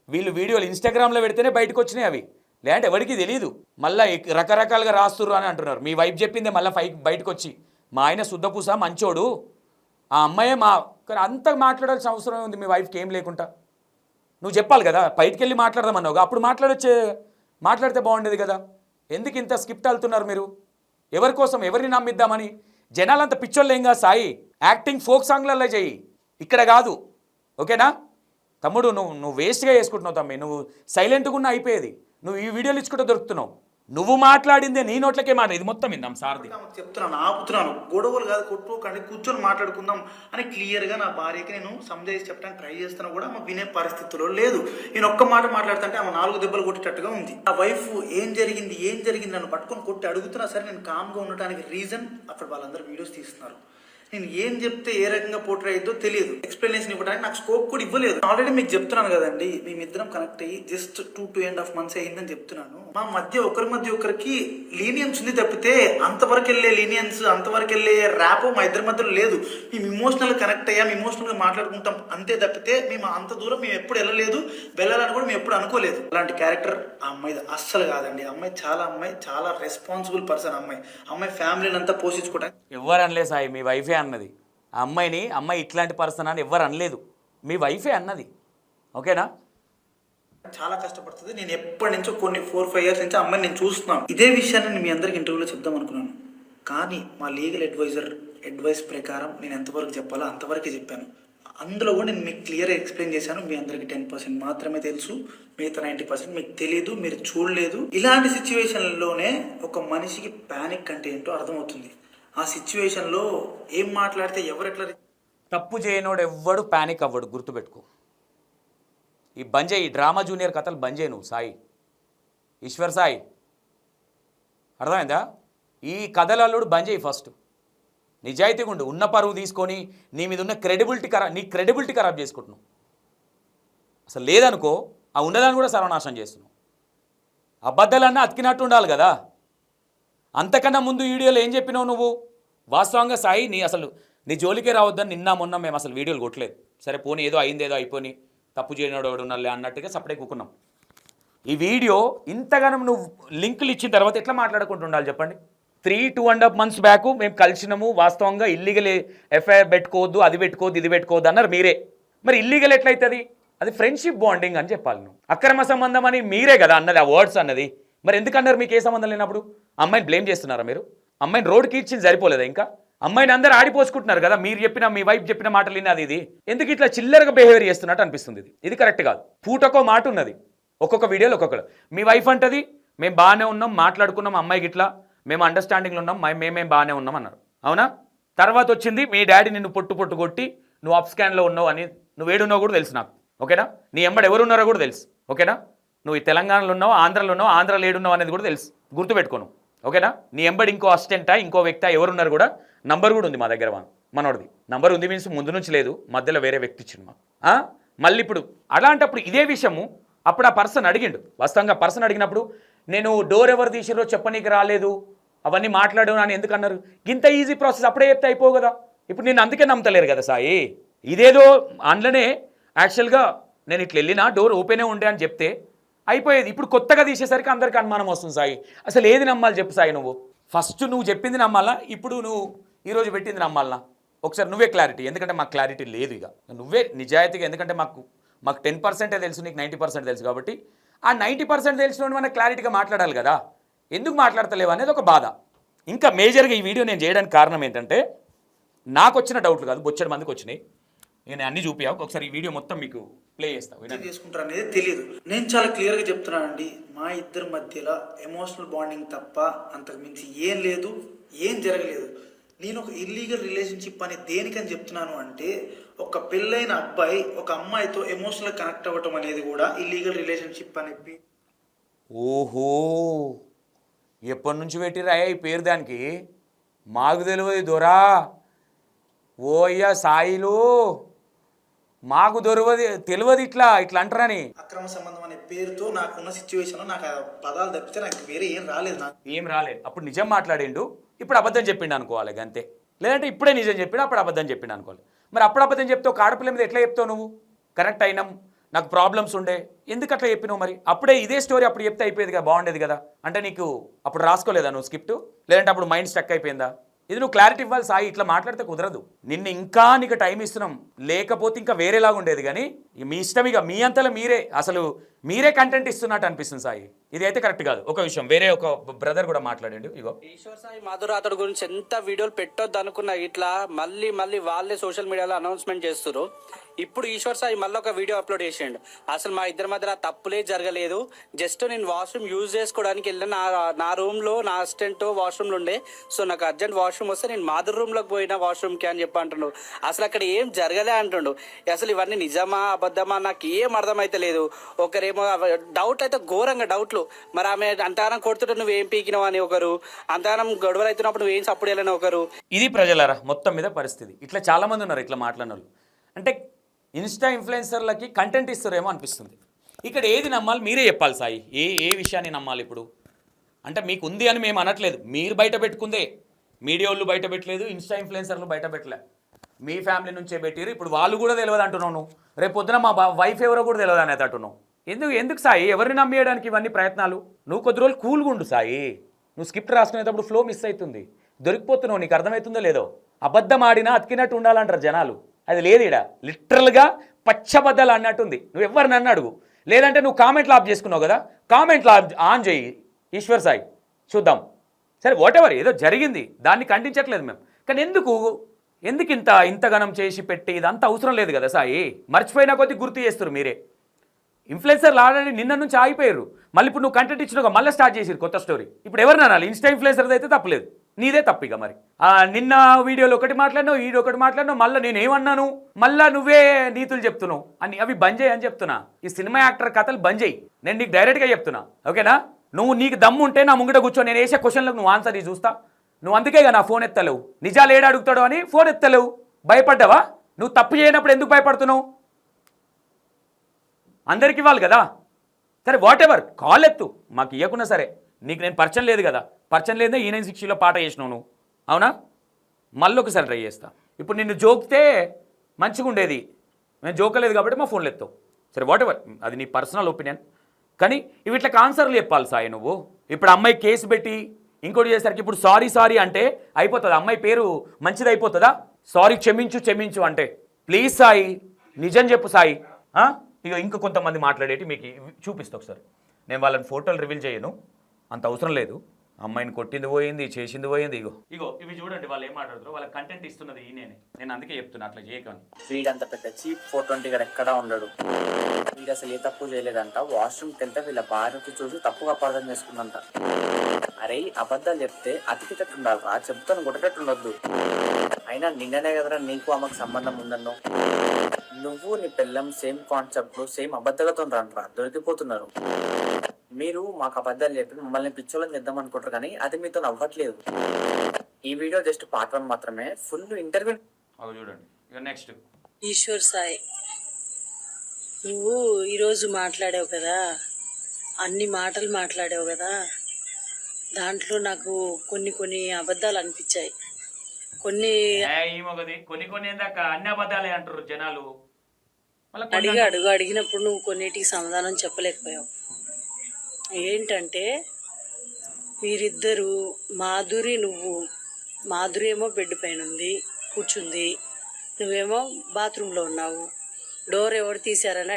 వీళ్ళు వీడియోలు ఇన్స్టాగ్రామ్లో పెడితేనే బయటకు వచ్చినాయి అవి, లేదంటే ఎవరికి తెలియదు. మళ్ళీ రకరకాలుగా రాస్తుర్రు అని అంటున్నారు. మీ వైఫ్ చెప్పిందే మళ్ళీ బయటకు వచ్చి మా ఆయన శుద్ధపూస మంచోడు, ఆ అమ్మాయే కానీ అంత మాట్లాడాల్సిన అవసరం ఉంది మీ వైఫ్కి ఏం లేకుండా. నువ్వు చెప్పాలి కదా, బయటికి వెళ్ళి మాట్లాడదామన్నావుగా, అప్పుడు మాట్లాడితే బాగుండేది కదా. ఎందుకు ఇంత స్కిప్ట్ వెళ్తున్నారు మీరు? ఎవరి కోసం, ఎవరిని నమ్మిద్దామని? జనాలంతా పిచ్చోళ్ళు ఏం కాదు సాయి, యాక్టింగ్ ఫోక్ సాంగ్లలో చెయ్యి, ఇక్కడ కాదు. ఓకేనా తమ్ముడు, నువ్వు వేస్ట్గా చేసుకుంటున్నావు తమ్మి, నువ్వు సైలెంట్గా ఉన్న అయిపోయేది. నువ్వు ఈ వీడియోలు ఇచ్చుకుంటూ దొరుకుతున్నావు. నువ్వు మాట్లాడిందే నీ నోట్లకే మాట. ఇది మొత్తం ఇందాం సార్ది చెప్తున్నాను, ఆపుతున్నాను. గొడవలు కాదు, కొట్టుకోకండి, కూర్చొని మాట్లాడుకుందాం అని క్లియర్గా నా భార్యకి నేను సంజాయిసి చెప్పడానికి ట్రై చేస్తున్నా కూడా ఆమె వినే పరిస్థితిలో లేదు. నేను ఒక్క మాట మాట్లాడుతుంటే ఆమె 4 దెబ్బలు కొట్టేటట్టుగా ఉంది. ఆ వైఫ్ ఏం జరిగింది నన్ను పట్టుకొని కొట్టి అడుగుతున్నా సరే నేను కామ్గా ఉండటానికి రీజన్ అక్కడ వాళ్ళందరూ వీడియోస్ తీస్తున్నారు. నేను ఏం చెప్తే ఏ రకంగా పోర్ట్రే అయ్యిద్దో తెలియదు. ఎక్స్ప్లెనేషన్ ఇవ్వడానికి నాకు స్కోప్ కూడా ఇవ్వలేదు. ఆల్రెడీ మీకు చెప్తున్నాను కదండి, మేమిద్దరం కనెక్ట్ అయ్యి జస్ట్ 2.5 months అయ్యిందని చెప్తున్నాను. మా మధ్య ఒకరికి లీనియన్స్ ఉంది తప్పితే అంతవరకు వెళ్ళే లీనియన్స్, అంతవరకు వెళ్ళే ర్యాప్ మా ఇద్దరి మధ్యలో లేదు. మేము ఇమోషనల్ కనెక్ట్ అయ్యాం, ఇమోషనల్గా మాట్లాడుకుంటాం అంతే తప్పితే మేము అంత దూరం మేము ఎప్పుడు వెళ్ళలేదు, వెళ్ళాలని కూడా మేము ఎప్పుడు అనుకోలేదు. అలాంటి క్యారెక్టర్ ఆ అమ్మాయిది అస్సలు కాదండి. అమ్మాయి చాలా రెస్పాన్సిబుల్ పర్సన్. అమ్మాయి ఫ్యామిలీని అంతా పోషించుకోవడానికి ఎవరు అనలే సాయి, మీ వైఫే అన్నది. ఆ అమ్మాయి ఇట్లాంటి పర్సన్ అని ఎవరు అనలేదు, మీ వైఫే అన్నది. ఓకేనా, చాలా కష్టపడుతుంది. నేను ఎప్పటి నుంచో 4-5 years నుంచి అమ్మాయిని నేను చూస్తున్నాను. ఇదే విషయాన్ని నేను మీ అందరికి ఇంటర్వ్యూలో చెప్దాం అనుకున్నాను, కానీ మా లీగల్ అడ్వైస్ ప్రకారం నేను ఎంతవరకు చెప్పాలో అంతవరకే చెప్పాను. అందులో కూడా నేను మీకు క్లియర్గా ఎక్స్ప్లెయిన్ చేశాను. మీ అందరికి 10% మాత్రమే తెలుసు, మిగతా 90% మీకు తెలియదు, మీరు చూడలేదు. ఇలాంటి సిచ్యువేషన్లోనే ఒక మనిషికి ప్యానిక్ అంటే ఏంటో అర్థమవుతుంది. ఆ సిచ్యువేషన్లో ఏం మాట్లాడితే ఎవరెట్లా తప్పు చేయనోడు ఎవ్వడు ప్యానిక్ అవ్వడు, గుర్తుపెట్టుకో. ఈ బంజే, ఈ డ్రామా జూనియర్ కథలు బంజే నువ్వు సాయి, ఈశ్వర్ సాయి, అర్థమైందా? ఈ కథలల్లుడు బంజేయి. ఫస్ట్ నిజాయితీగా ఉండు. ఉన్న పరువు తీసుకొని నీ మీద ఉన్న నీ క్రెడిబిలిటీ ఖరాబ్ చేసుకుంటున్నావు. అసలు లేదనుకో, ఆ ఉన్నదాన్ని కూడా సర్వనాశనం చేస్తున్నావు. అబద్ధాలన్నా అతికినట్టు ఉండాలి కదా. అంతకన్నా ముందు వీడియోలో ఏం చెప్పినావు నువ్వు? వాస్తవంగా సాయి నీ జోలికే రావద్దని నిన్న మొన్న మేము అసలు వీడియోలు కొట్టలేదు. సరే పోనీ ఏదో అయిందేదో అయిపోయి తప్పు చేయనోడు ఎవడు ఉన్నాలే అన్నట్టుగా సపరేట్ కూకున్నాం. ఈ వీడియో ఇంతగానం నువ్వు లింకులు ఇచ్చిన తర్వాత ఎట్లా మాట్లాడుకుంటూ ఉండాలి చెప్పండి? 2.5 months బ్యాక్ మేము కలిసినాము, వాస్తవంగా ఇల్లీగల్ ఎఫ్ఐఆర్ పెట్టుకోవద్దు, అది పెట్టుకోవద్దు, ఇది పెట్టుకోవద్దు అన్నారు మీరే. మరి ఇల్లీగల్ ఎట్లయితుంది? అది ఫ్రెండ్షిప్ బాండింగ్ అని చెప్పాలి నువ్వు. అక్రమ సంబంధం అని మీరే కదా అన్నది, ఆ వర్డ్స్ అన్నది. మరి ఎందుకన్నారు? మీకు ఏ సంబంధం లేనప్పుడు అమ్మాయిని బ్లేమ్ చేస్తున్నారా మీరు? అమ్మాయిని రోడ్డుకి ఇచ్చింది సరిపోలేదా? ఇంకా అమ్మాయిని అందరూ ఆడిపోసుకుంటున్నారు కదా. మీరు చెప్పిన, మీ వైఫ్ చెప్పిన మాటలు విన్నది ఇది ఎందుకు ఇట్లా చిల్లరగా బిహేవియర్ చేస్తున్నట్టు అనిపిస్తుంది. ఇది కరెక్ట్ కాదు. పూటకో మాట ఉన్నది, ఒక్కొక్క వీడియోలో ఒక్కొక్కరు. మీ వైఫ్ అంటది మేము బాగానే ఉన్నాం, మాట్లాడుకున్నాం, అమ్మాయికి ఇట్లా మేము అండర్స్టాండింగ్లో ఉన్నాం, మేమేం బాగానే ఉన్నాం అన్నారు. అవునా? తర్వాత వచ్చింది మీ డాడీ నిన్ను పొట్టు కొట్టి నువ్వు అప్ స్కాన్లో ఉన్నావు అని, నువ్వు ఏడున్నావు కూడా తెలుసు నాకు. ఓకేనా? నీ ఎంబడి ఎవరు ఉన్నారో కూడా తెలుసు. ఓకేనా? నువ్వు ఈ తెలంగాణలో ఉన్నావు, ఆంధ్రలో ఉన్నావు, ఆంధ్రలో ఏడున్నావు అనేది కూడా తెలుసు, గుర్తుపెట్టుకోను. ఓకేనా? నీ ఎంబడి ఇంకో అసిస్టెంటా, ఇంకో వ్యక్తి ఎవరున్నారు కూడా నంబర్ కూడా ఉంది మా దగ్గర. మనోడిది నంబర్ ఉంది మీన్స్ ముందు నుంచి లేదు, మధ్యలో వేరే వ్యక్తి ఇచ్చిండు మాకు. మళ్ళీ ఇప్పుడు అలాంటప్పుడు ఇదే విషయము అప్పుడు ఆ పర్సన్ అడిగిండు. వాస్తవంగా పర్సన్ అడిగినప్పుడు నేను డోర్ ఎవరు తీసిరో చెప్పనీకి రాలేదు అవన్నీ మాట్లాడు అని ఎందుకు అన్నారు? ఇంత ఈజీ ప్రాసెస్ అప్పుడే చెప్తే అయిపోవు కదా. ఇప్పుడు నేను అందుకే నమ్మతలేరు కదా సాయి. ఇదేదో అందులోనే యాక్చువల్గా నేను ఇట్లా వెళ్ళినా డోర్ ఓపెనే ఉండే అని చెప్తే అయిపోయేది. ఇప్పుడు కొత్తగా తీసేసరికి అందరికీ అనుమానం వస్తుంది సాయి. అసలు ఏది నమ్మాలి చెప్పు సాయి? నువ్వు ఫస్ట్ నువ్వు చెప్పింది నమ్మాలా, ఇప్పుడు నువ్వు ఈరోజు పెట్టింది నమ్మాలనా? ఒకసారి నువ్వే క్లారిటీ, ఎందుకంటే మాకు క్లారిటీ లేదు. ఇక నువ్వే నిజాయితీగా, ఎందుకంటే మాకు 10% తెలుసు, నీకు 90% తెలుసు కాబట్టి ఆ 90% తెలిసిన మనకు క్లారిటీగా మాట్లాడాలి కదా. ఎందుకు మాట్లాడతలేవు అనేది ఒక బాధ. ఇంకా మేజర్గా ఈ వీడియో నేను చేయడానికి కారణం ఏంటంటే నాకు వచ్చిన డౌట్లు కాదు, బొచ్చడి మందికి వచ్చినాయి. నేను అన్ని చూపియా, ఒకసారి ఈ వీడియో మొత్తం మీకు ప్లే చేస్తాను. చేసుకుంటారు అనేది తెలియదు. నేను చాలా క్లియర్గా చెప్తున్నానండి, మా ఇద్దరి మధ్యలో ఎమోషనల్ బాండింగ్ తప్ప అంతకు మించి ఏం లేదు, ఏం జరగలేదు. నేను ఒక ఇల్లీగల్ రిలేషన్షిప్ అని దేనికని చెప్తున్నాను అంటే, ఒక పెళ్ళైన అబ్బాయి ఒక అమ్మాయితో ఎమోషనల్ కనెక్ట్ అవ్వటం అనేది కూడా ఇల్లీగల్ రిలేషన్షిప్ అనేది. ఓహో, ఎప్పటి నుంచి పెట్టిరాయా ఈ పేరు దానికి? మాకు తెలియదు దొరా. ఓ అయ్యా సాయిలు, మాకు తెలియదు ఇట్లా అంటారని. అక్రమ సంబంధం అనే పేరుతో నాకున్న సిచ్యువేషన్ నాకు ఆ పదాలు తప్పితే నాకు వేరే ఏం రాలేదు. నాకు ఏం రాలేదు. అప్పుడు నిజం మాట్లాడిండు, ఇప్పుడు అబద్ధం చెప్పిండు అనుకోవాలి అంతే. లేదంటే ఇప్పుడే నిజం చెప్పిండు, అప్పుడు అబద్ధం చెప్పిండు అనుకోవాలి. మరి అప్పుడు అబద్ధం చెప్తే ఒక ఆడపిల్ల మీద ఎట్లా చెప్తావు నువ్వు? కరెక్ట్ అయినాం, నాకు ప్రాబ్లమ్స్ ఉండే, ఎందుకు అట్లా చెప్పినావు? మరి అప్పుడే ఇదే స్టోరీ అప్పుడు చెప్తే అయిపోయేది కదా, బాగుండేది కదా. అంటే నీకు అప్పుడు రాసుకోలేదా నువ్వు స్క్రిప్ట్? లేదంటే అప్పుడు మైండ్ స్టక్ అయిపోయిందా? ఇది నువ్వు క్లారిటీ ఇవ్వాలి సాయి, ఇట్లా మాట్లాడితే కుదరదు. నిన్ను ఇంకా నీకు టైం ఇస్తున్నాం, లేకపోతే ఇంకా వేరేలాగా ఉండేది. కానీ మీ ఇష్టం, ఇక మీ అంతలో మీరే కంటెంట్ ఇస్తున్నట్టు అనిపిస్తుంది సాయి. ఇది అయితే కరెక్ట్ కాదు. ఒక విషయం, వేరే ఒక బ్రదర్ కూడా మాట్లాడండి. ఇగో ఈశ్వర్ సాయి మాధుర్ అతడి గురించి ఎంత వీడియోలు పెట్టొద్దు అనుకున్నా ఇట్లా మళ్ళీ వాళ్ళే సోషల్ మీడియాలో అనౌన్స్మెంట్ చేస్తారు. ఇప్పుడు ఈశ్వర్ సాయి మళ్ళీ ఒక వీడియో అప్లోడ్ చేసిండు. అసలు మా ఇద్దరి మధ్య తప్పులే జరగలేదు, జస్ట్ నేను వాష్రూమ్ యూజ్ చేసుకోవడానికి వెళ్ళిన నా రూమ్లో నా అసిస్టెంట్ వాష్రూమ్లో ఉండే, సో నాకు అర్జెంట్ వాష్రూమ్ వస్తే నేను మాధుర్ రూమ్లోకి పోయినా వాష్రూమ్కి అని చెప్పి అంటుండు. అసలు అక్కడ ఏం జరగలే అంటుండు. అసలు ఇవన్నీ నిజమా అబద్ధమా నాకు ఏం అర్థమైతే లేదు. ఒకరేమో డౌట్ అయితే ఘోరంగా డౌట్లు. మరి ఆమె అంతగానం కొడుతుంటే నువ్వేం పీకినావు అని ఒకరు, అంతగానం గొడవలు అవుతున్నప్పుడు నువ్వేం సప్పుడు వెళ్ళని ఒకరు. ఇది ప్రజలారా మొత్తం మీద పరిస్థితి. ఇట్లా చాలామంది ఉన్నారు ఇట్లా మాట్లాడిన వాళ్ళు. అంటే ఇన్స్టా ఇన్ఫ్లుయెన్సర్లకి కంటెంట్ ఇస్తారేమో అనిపిస్తుంది. ఇక్కడ ఏది నమ్మాలి మీరే చెప్పాలి సాయి. ఏ విషయాన్ని నమ్మాలి ఇప్పుడు? అంటే మీకు ఉంది అని మేము అనట్లేదు, మీరు బయట పెట్టుకుందే. మీడియా వాళ్ళు బయట పెట్టలేదు, ఇన్స్టా ఇన్ఫ్లుయెన్సర్లు బయట పెట్టలే, మీ ఫ్యామిలీ నుంచే పెట్టారు. ఇప్పుడు వాళ్ళు కూడా తెలియదు అంటున్నావు నువ్వు. రేపు పొద్దున మా వైఫ్ ఎవరో కూడా తెలియదు అనేది అంటున్నావు. ఎందుకు సాయి ఎవరిని నమ్మేయడానికి ఇవన్నీ ప్రయత్నాలు? నువ్వు కొద్ది రోజులు కూల్గా ఉండు సాయి. నువ్వు స్క్రిప్ట్ రాసుకునేటప్పుడు ఫ్లో మిస్ అవుతుంది, దొరికిపోతున్నావు. నీకు అర్థమవుతుందో లేదో? అబద్ధం ఆడినా అతికినట్టు ఉండాలంటారు జనాలు. అది లేదు ఇక్కడ. లిటరల్గా పచ్చబద్దలు అన్నట్టుంది. నువ్వు ఎవరిని నన్ను అడుగు, లేదంటే నువ్వు కామెంట్లు ఆఫ్ చేసుకున్నావు కదా, కామెంట్లు ఆన్ చేయి ఈశ్వర్ సాయి, చూద్దాం. సరే వాట్ ఎవర్, ఏదో జరిగింది, దాన్ని ఖండించట్లేదు మేము. కానీ ఎందుకు ఇంతగనం చేసి పెట్టి ఇదంతా అవసరం లేదు కదా సాయి. మర్చిపోయినా కొద్దీ గుర్తు చేస్తారు మీరే. ఇన్ఫ్లుయెన్సర్లు ఆల్రెడీ నిన్న నుంచి ఆగిపోయారు, మళ్ళీ ఇప్పుడు నువ్వు కంటెంట్ ఇచ్చినాక మళ్ళీ స్టార్ట్ చేసారు కొత్త స్టోరీ. ఇప్పుడు ఎవరిని అనాలి? ఇన్స్టా ఇన్ఫ్లుయెన్సర్ది అయితే తప్పలేదు, నీదే తప్పు. ఇక మరి నిన్న వీడియోలో ఒకటి మాట్లాడినావు, వీడియో ఒకటి మాట్లాడినావు, మళ్ళీ నేను ఏమన్నాను, మళ్ళీ నువ్వే నీతులు చెప్తున్నావు అని. అవి బంద్ చేయి అని చెప్తున్నా. ఈ సినిమా యాక్టర్ కథలు బంద్ చేయి, నేను నీకు డైరెక్ట్గా చెప్తున్నా, ఓకేనా? నీకు దమ్ము ఉంటే నా ముంగట కూర్చో, నేను వేసే క్వశ్చన్లకు నువ్వు ఆన్సర్ చూస్తా. నువ్వు అందుకే నా ఫోన్ ఎత్తలేవు, నిజాలు ఏడు అడుగుతాడు అని ఫోన్ ఎత్తలేవు. భయపడ్డావా? నువ్వు తప్పు చేయనప్పుడు ఎందుకు భయపడుతున్నావు? అందరికి ఇవ్వాలి కదా. సరే వాట్ ఎవర్, కాల్ ఎత్తు, మాకు ఇవ్వకున్నా సరే. నీకు నేను పరిచయం లేదు కదా, పరిచయం లేదే E960లో పాట చేసినావు నువ్వు, అవునా? మళ్ళీ ఒకసారి ట్రై చేస్తా. ఇప్పుడు నిన్ను జోకితే మంచిగా ఉండేది, నేను జోకలేదు కాబట్టి మా ఫోన్లు ఎత్తావు. సరే వాట్ ఎవర్, అది నీ పర్సనల్ ఒపీనియన్. కానీ ఇవి ఇట్లా ఆన్సర్లు చెప్పాలి సాయి నువ్వు. ఇప్పుడు అమ్మాయి కేసు పెట్టి ఇంకోటి చేసరికి ఇప్పుడు సారీ అంటే అయిపోతుంది, అమ్మాయి పేరు మంచిది అయిపోతుందా? సారీ క్షమించు అంటే ప్లీజ్ సాయి, నిజం చెప్పు సాయి. ఇక ఇంకా కొంతమంది మాట్లాడేటి మీకు చూపిస్తా ఒకసారి. నేను వాళ్ళని ఫోటోలు రివీల్ చేయను, అంత అవసరం లేదు. అమ్మాయిని కొట్టింది పోయింది, చేసింది పోయింది. ఇగో ఇవి చూడండి, వాళ్ళు ఏం మాట్లాడుతారు, వాళ్ళ కంటెంట్ ఇస్తున్నది నేను అందుకే చెప్తున్నా అట్లా చేయకని. వీడంత పెద్ద చీప్ 420 గారు ఎక్కడా ఉండడు. వీడు అసలు ఏ తప్పు చేయలేదంట. వాష్రూమ్కి వెళ్తే వీళ్ళ భార్యకి చూసి తప్పుగా అపార్థం చేసుకుందంట. అరే అబద్ధాలు చెప్తే అతికిటట్టు ఉండాలి రా, చెప్తాను కొట్టేటట్టు ఉండొద్దు. అయినా నిన్ననే కదరా నీకు ఆమెకు సంబంధం ఉందన్నో. నువ్వు నీ పిల్లం సేమ్ కాన్సెప్ట్ సేమ్ అబద్ధాలతో రండ్రా, దొరికిపోతున్నారు. మీరు మాకు అబద్ధాలు చెప్పి మమ్మల్ని పిచ్చోళ్ళని చేద్దాం అనుకుంటారు, కానీ అది మీతో అవ్వట్లేదు. ఈ వీడియో జస్ట్ పార్ట్ 1 మాత్రమే. ఫుల్ ఇంటర్వ్యూ అవి చూడండి. ఇక నెక్స్ట్ ఈశ్వర్ సాయి, నువ్వు ఈరోజు మాట్లాడావు కదా, అన్ని మాటలు మాట్లాడావు కదా, దాంట్లో నాకు కొన్ని అబద్ధాలు అనిపించాయి. కొన్ని ఏందాక అన్ని అబద్ధాలే అంటారు జనాలు. మళ్ళీ అడిగినప్పుడు నువ్వు కొన్నిటికి సమాధానం చెప్పలేకపోయావు. ఏంటంటే మీరిద్దరు మాధురి ఏమో బెడ్ పైన ఉంది కూర్చుంది, నువ్వేమో బాత్రూంలో ఉన్నావు, డోర్ ఎవరు తీశారని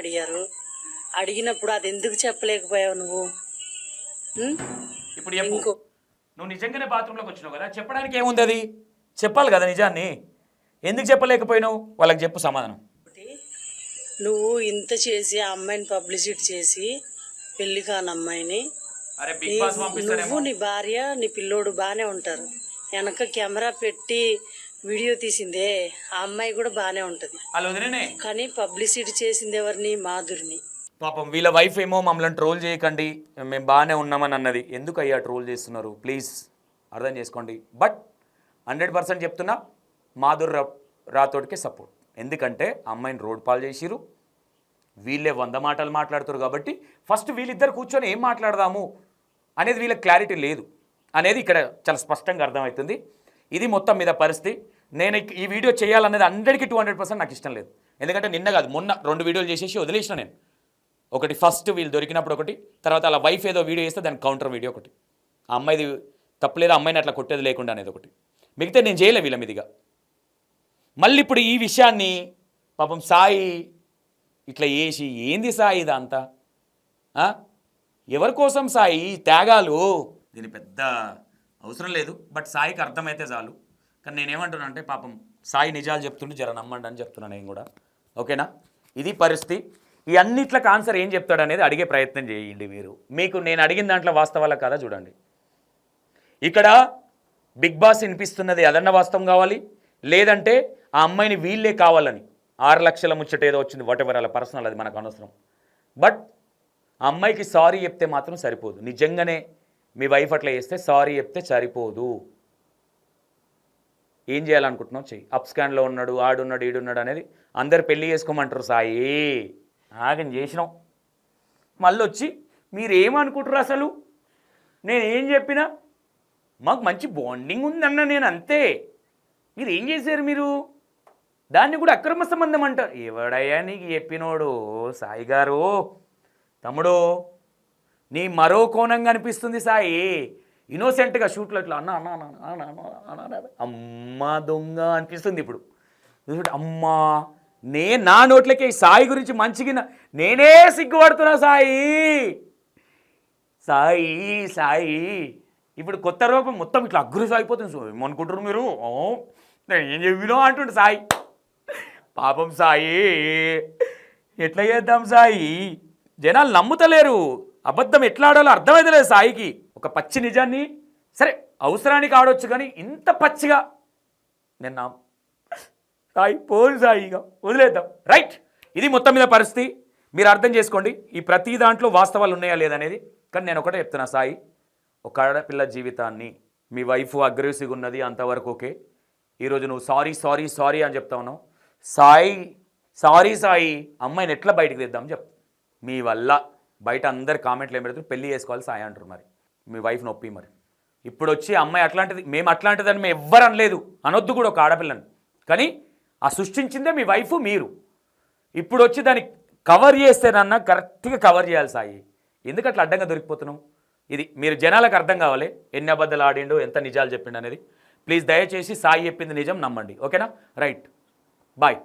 అడిగినప్పుడు అది ఎందుకు చెప్పలేకపోయావు నువ్వు? ఇప్పుడు నువ్వు నిజంగానే బాత్రూంలోకి వచ్చినావు కదా, చెప్పడానికి ఏముంది? అది చెప్పాలి కదా నిజాన్ని. ఎందుకు చెప్పలేకపోయినావు? వాళ్ళకి చెప్పు సమాధానం. నువ్వు ఇంత చేసి ఆ అమ్మాయిని పబ్లిసిటీ చేసి పెళ్లి కాని అమ్మాయిని, నువ్వు నీ భార్య నీ పిల్లోడు బాగానే ఉంటారు, వెనక కెమెరా పెట్టి వీడియో తీసిందే ఆ అమ్మాయి కూడా బాగానే ఉంటది, కానీ పబ్లిసిటీ చేసింది ఎవరిని? మాధురిని. పాపం వీళ్ళ వైఫ్ ఏమో మమ్మల్ని ట్రోల్ చేయకండి, మేము బాగానే ఉన్నామని అన్నది. ఎందుకు అయ్యా ట్రోల్ చేస్తున్నారు? ప్లీజ్ అర్థం చేసుకోండి. బట్ 100% చెప్తున్నా, మాధుర్ రాథోడ్కే సపోర్ట్. ఎందుకంటే అమ్మాయిని రోడ్ పాలు చేసిరు, వీళ్ళే 100 మాటలు మాట్లాడుతారు. కాబట్టి ఫస్ట్ వీళ్ళిద్దరు కూర్చొని ఏం మాట్లాడదాము అనేది వీళ్ళకి క్లారిటీ లేదు అనేది ఇక్కడ చాలా స్పష్టంగా అర్థమవుతుంది. ఇది మొత్తం మీద పరిస్థితి. నేను ఈ వీడియో చేయాలనేది 100కి 200% నాకు ఇష్టం లేదు. ఎందుకంటే నిన్న కాదు మొన్న 2 వీడియోలు చేసేసి వదిలేసిన నేను. ఒకటి ఫస్ట్ వీళ్ళు దొరికినప్పుడు ఒకటి, తర్వాత అలా వైఫ్ ఏదో వీడియో చేస్తే దానికి కౌంటర్ వీడియో ఒకటి, ఆ అమ్మాయిది తప్పలేదు, అమ్మాయిని అట్లా కొట్టేది లేకుండా అనేది ఒకటి. మిగతా నేను చేయలే వీళ్ళ మీదిగా. మళ్ళీ ఇప్పుడు ఈ విషయాన్ని పాపం సాయి ఇట్లా వేసి, ఏంది సాయి ఇదంతా? ఎవరి కోసం సాయి త్యాగాలు? దీని పెద్ద అవసరం లేదు, బట్ సాయికి అర్థమైతే చాలు. కానీ నేనేమంటున్నా అంటే పాపం సాయి నిజాలు చెప్తుంటే జర నమ్మండి అని చెప్తున్నాను నేను కూడా. ఓకేనా? ఇది పరిస్థితి. ఈ అన్నిట్లకు ఆన్సర్ ఏం చెప్తాడు అనేది అడిగే ప్రయత్నం చేయండి మీరు. మీకు నేను అడిగిన దాంట్లో వాస్తవాల కదా చూడండి. ఇక్కడ బిగ్ బాస్ వినిపిస్తున్నది అదన్న వాస్తవం కావాలి, లేదంటే ఆ అమ్మాయిని వీళ్ళే కావాలని 6 లక్షల ముచ్చట ఏదో వచ్చింది, వాటెవర్ అలా పర్సనల్, అది మనకు అనవసరం. బట్ ఆ అమ్మాయికి సారీ చెప్తే మాత్రం సరిపోదు. నిజంగానే మీ వైఫ్ అట్లా చేస్తే సారీ చెప్తే సరిపోదు. ఏం చేయాలనుకుంటున్నావు చెయ్యి. అప్ స్కాన్లో ఉన్నాడు, ఆడున్నాడు, ఈడున్నాడు అనేది అందరు పెళ్లి చేసుకోమంటారు. సాయి ఆగం చేసినాం, మళ్ళీ వచ్చి మీరు ఏమనుకుంటారు? అసలు నేనేం చెప్పినా మాకు మంచి బాండింగ్ ఉందన్న నేను, అంతే. మీరు ఏం చేశారు? మీరు దాన్ని కూడా అక్రమ సంబంధం అంటారు. ఎవడయ్యా నీకు చెప్పినోడు? సాయి గారు, తమ్ముడు, నీ మరో కోణంగా అనిపిస్తుంది సాయి. ఇన్నోసెంట్గా షూట్లో ఇట్లా అన్న అన్న అన్న అన్న అమ్మ దొంగ అనిపిస్తుంది ఇప్పుడు. అమ్మా నా నోట్లకే సాయి గురించి మంచిగా నేనే సిగ్గుపడుతున్నా. సాయి సాయి సాయి ఇప్పుడు కొత్త రూపం మొత్తం ఇట్లా అగ్రెసివ్ అయిపోతుంది. ఏమనుకుంటారు మీరు? ఏం చెప్పినో అంటుండు సాయి. పాపం సాయి, ఎట్లా చేద్దాం సాయి? జనాలు నమ్ముతలేరు, అబద్ధం ఎట్లా ఆడాలో అర్థమైతలేదు సాయికి. ఒక పచ్చి నిజాన్ని సరే అవసరానికి ఆడవచ్చు, కానీ ఇంత పచ్చిగా నిన్న సాయి పోను సాయిగా వదిలేద్దాం. రైట్, ఇది మొత్తం మీద పరిస్థితి. మీరు అర్థం చేసుకోండి. ఈ ప్రతి దాంట్లో వాస్తవాలు ఉన్నాయా లేదనేది. కానీ నేను ఒకటే చెప్తున్నా, సాయి, ఒక ఆడపిల్ల జీవితాన్ని మీ వైఫ్ అగ్రెసివ్గా ఉన్నది అంతవరకు ఓకే. ఈరోజు నువ్వు సారీ సారీ సారీ అని చెప్తా ఉన్నావు. సాయి సారీ సాయి, అమ్మాయిని ఎట్లా బయటకు తెద్దాం చెప్పు. మీ వల్ల బయట అందరు కామెంట్లు ఏం పెడతారు? పెళ్లి చేసుకోవాలి సాయి అంటారు. మరి మీ వైఫ్ నొప్పి. మరి ఇప్పుడు వచ్చి అమ్మాయి అట్లాంటిది, మేము అట్లాంటిదని మేము ఎవ్వరు అనలేదు, అనొద్దు కూడా ఒక ఆడపిల్లని. కానీ ఆ సృష్టించిందే మీ వైఫ్, మీరు. ఇప్పుడు వచ్చి దాన్ని కవర్ చేస్తేనన్నా కరెక్ట్గా కవర్ చేయాలి సాయి. ఎందుకు అట్లా అడ్డంగా దొరికిపోతున్నావు? ఇది మీరు జనాలకు అర్థం కావాలి, ఎన్ని అబద్ధాలు ఆడిండో, ఎంత నిజాలు చెప్పిండు అనేది. ప్లీజ్ దయచేసి సాయి చెప్పింది నిజం నమ్మండి. ఓకేనా? Right, bye.